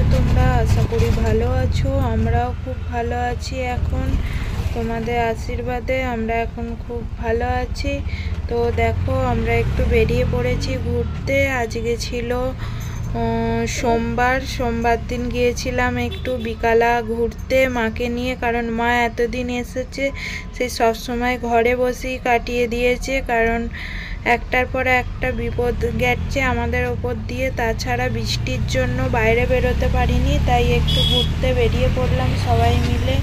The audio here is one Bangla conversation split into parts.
আছো তোমরা? আশা করি ভালো আছো। আমরাও খুব ভালো আছি এখন, তোমাদের আশীর্বাদে আমরা এখন খুব ভালো আছি। তো দেখো আমরা একটু বেরিয়ে পড়েছি ঘুরতে। আজকে ছিল সোমবার দিন গিয়েছিলাম একটু বিকালা ঘুরতে মাকে নিয়ে, কারণ মা এতদিন এসেছে সেই সবসময় ঘরে বসেই কাটিয়ে দিয়েছে, কারণ একটার পর একটা বিপদ গেছে আমাদের ওপর দিয়ে। তাছাড়া বৃষ্টির জন্য বাইরে বেরোতে পারিনি, তাই একটু ঘুরতে বেরিয়ে পড়লাম সবাই মিলে।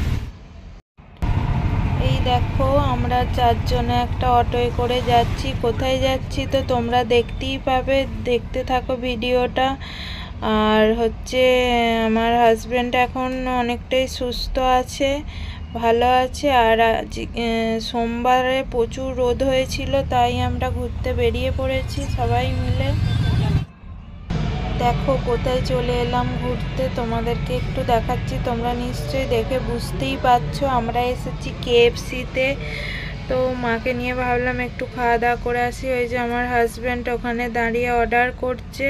এই দেখো আমরা চারজনে একটা অটোয় করে যাচ্ছি। কোথায় যাচ্ছি তো তোমরা দেখতেই পাবে, দেখতে থাকো ভিডিওটা। আর হচ্ছে আমার হাজব্যান্ড এখন অনেকটাই সুস্থ আছে, ভালো আছে। আর সোমবারে প্রচুর রোদ হয়েছিল, তাই আমরা ঘুরতে বেরিয়ে পড়েছি সবাই মিলে। দেখো কোথায় চলে এলাম ঘুরতে, তোমাদেরকে একটু দেখাচ্ছি, তোমরা নিশ্চয়ই দেখে বুঝতেই পারছো। আমরা এসেছি KFC-তে। তো মাকে নিয়ে ভাবলাম একটু খাওয়া দাওয়া করে আসি। ওই যে আমার হাজব্যান্ড ওখানে দাঁড়িয়ে অর্ডার করছে।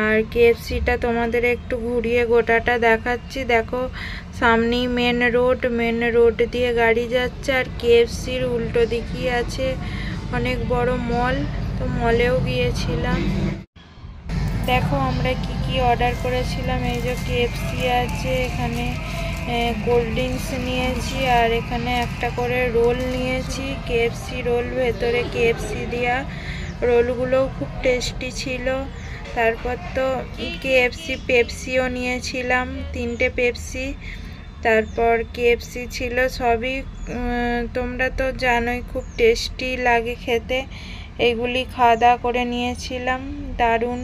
আর KFC-টা তোমাদের একটু ঘুরিয়ে গোটাটা দেখাচ্ছি। দেখো সামনেই মেন রোড দিয়ে গাড়ি যাচ্ছে, আর KFC-র উল্টো দিকেই আছে অনেক বড় মল। তো মলেও গিয়েছিলাম। দেখো আমরা কি অর্ডার করেছিলাম। এই যে KFC আছে, এখানে কোল্ড ড্রিঙ্কস নিয়েছি, আর এখানে একটা করে রোল নিয়েছি, KFC রোল, ভেতরে KFC দেওয়া। রোলগুলোও খুব টেস্টি ছিল। তারপর তো KFC পেপসিও নিয়েছিলাম, 3টে পেপসি। তারপর KFC ছিল সবই, তোমরা তো জানোই খুব টেস্টি লাগে খেতে। এইগুলি খাওয়া দাওয়া করে নিয়েছিলাম, দারুণ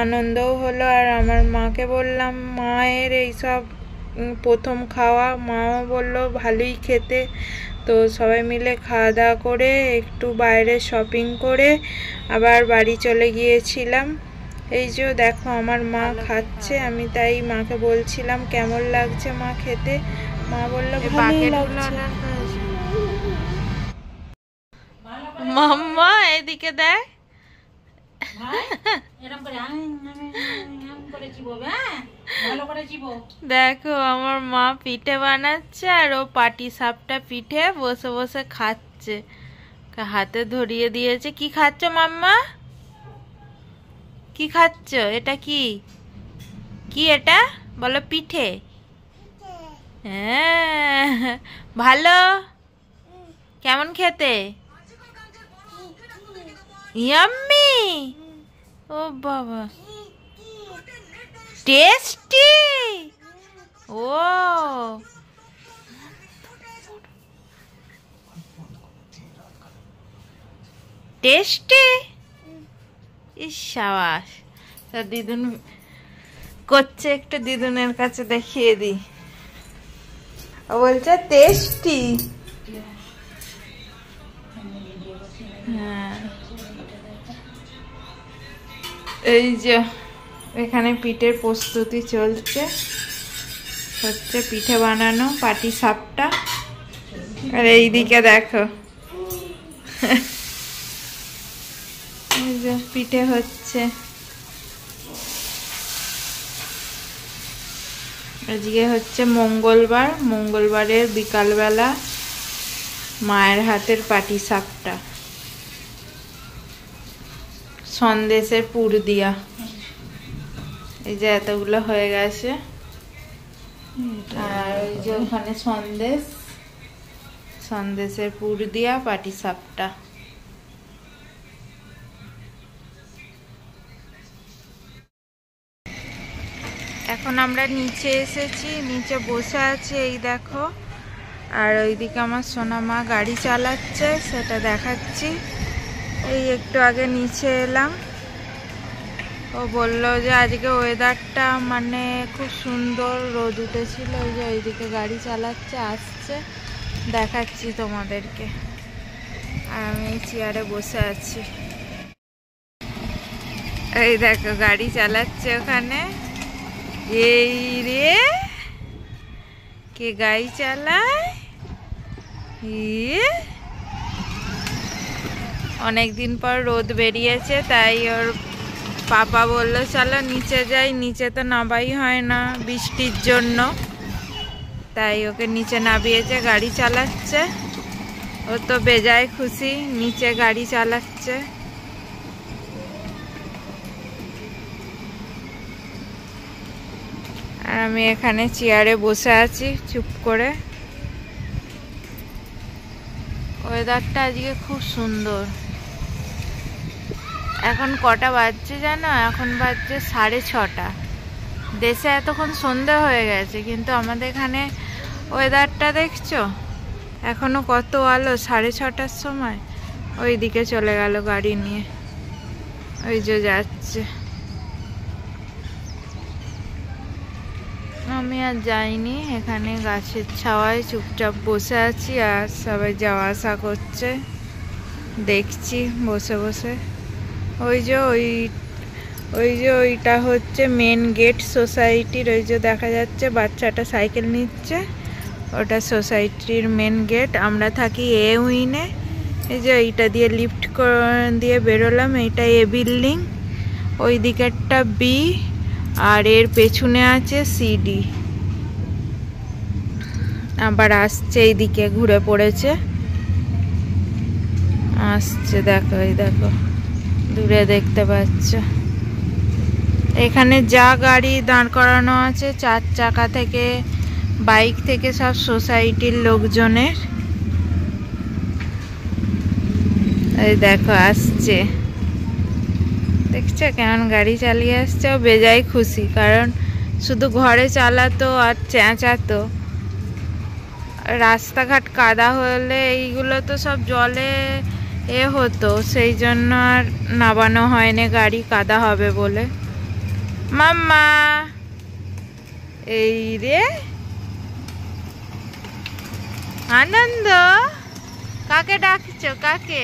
আনন্দও হলো। আর আমার মাকে বললাম মায়ের এইসব প্রথম খাওয়া, মাও বললো ভালোই খেতে। তো সবাই মিলে খাওয়া দাওয়া করে একটু বাইরে শপিং করে আবার বাড়ি চলে গিয়েছিলাম। এই যে দেখো আমার মা খাচ্ছে, আমি তাই মাকে বলছিলাম কেমন লাগছে মা খেতে। মা বললো ভালোই লাগছে। মাম্মা এদিকে দেখ, দেখো আমার মা পিঠে বানাচ্ছে, আর ও পাটি সাপটা পিঠে বসে বসে খাচ্ছে, হাতে ধরিয়ে দিয়েছে। কি খাচ্ছ মাম্মা? কি খাচ্ছ? এটা কি কি এটা বলো? পিঠে? হ্যাঁ, ভালো? কেমন খেতে? ইয়াম্মি। ও বাবা, টেস্টি। ও টেস্টি। ইস সাবাস। তা দিদুন করছে, একটু দিদুনের কাছে দেখিয়ে দি। ও বলছে টেস্টি। হ্যাঁ, এই যে এখানে পিঠের প্রস্তুতি চলছে, হচ্ছে পিঠে বানানো পাটি সাপটা। আর এইদিকে দেখো এই যে পিঠে হচ্ছে। আজকে হচ্ছে মঙ্গলবারের বিকালবেলা মায়ের হাতের পাটি সাপটা সন্দেশের পুর দিয়া। এই যে এতগুলো হয়ে গেছে, আর ওই যে ওখানে সন্দেশের পুর দিয়া পাটি সাপটা। এখন আমরা নিচে এসেছি, নিচে বসে আছি এই দেখো। আর ওইদিকে আমার সোনা মা গাড়ি চালাচ্ছে, সেটা দেখাচ্ছি। এই একটু আগে নিচে এলাম, ও বলল যে আজকে ওয়েদারটা মানে খুব সুন্দর, রোদ উঠেছিল। ওই যে ওইদিকে গাড়ি চালাচ্ছে, আসছে, দেখাচ্ছি তোমাদেরকে। আর আমি এই চেয়ারে বসে আছি। এই দেখো গাড়ি চালাচ্ছে ওখানে। এই রে, কে গাড়ি চালায়? অনেকদিন পর রোদ বেরিয়েছে, তাই ওর পাপা বললো চলো নিচে যাই, নিচে তো নামাই হয় না বৃষ্টির জন্য, তাই ওকে নিচে নামিয়েছে, গাড়ি চালাচ্ছে। ও তো বেজায় খুশি, নিচে গাড়ি চালাচ্ছে। আর আমি এখানে চেয়ারে বসে আছি চুপ করে। ওয়েদারটা আজকে খুব সুন্দর। এখন কটা বাজছে জানো? এখন বাজছে 6:30। দেশে এতক্ষণ সন্ধ্যা হয়ে গেছে, কিন্তু আমাদের এখানে ওয়েদারটা দেখছো, এখনো কত আলো। 6:30টার সময় ওই দিকে চলে গেল গাড়ি নিয়ে, ওই যে যাচ্ছে। আমি আর যাইনি, এখানে গাছের ছাওয়ায় চুপচাপ বসে আছি, আর সবাই যাওয়া আসা করছে দেখছি বসে বসে। ওই যে ওইটা হচ্ছে মেন গেট সোসাইটির, ওই যে দেখা যাচ্ছে বাচ্চাটা সাইকেল নিচ্ছে, ওটা সোসাইটির মেন গেট। আমরা থাকি এ উইনে। এই যে এইটা দিয়ে লিফট দিয়ে বেরোলাম, এইটা এ বিল্ডিং, ওই দিকেরটা বি, আর এর পেছনে আছে সিডি। আবার আসছে এইদিকে, ঘুরে পড়েছে আসছে, দেখো এই দেখো দূরে দেখতে পাচ্ছ। এখানে যা গাড়ি দাঁড় করানো আছে, 4 চাকা থেকে বাইক থেকে, সব সোসাইটির লোকজনের। এই দেখো আসছে, দেখছো কেমন গাড়ি চালিয়ে আসছে। ও বেজায় খুশি, কারণ শুধু ঘরে চালাতো আর চেঁচাতো। রাস্তাঘাট কাদা হলে এইগুলো তো সব জলে হতো, সেই জন্য আর নামানো হয়নি গাড়ি, কাদা হবে বলে। মাম্মা এই রে আনন্দ, কাকে ডাকছো? কাকে?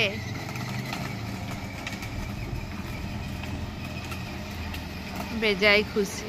বেজায় খুশি।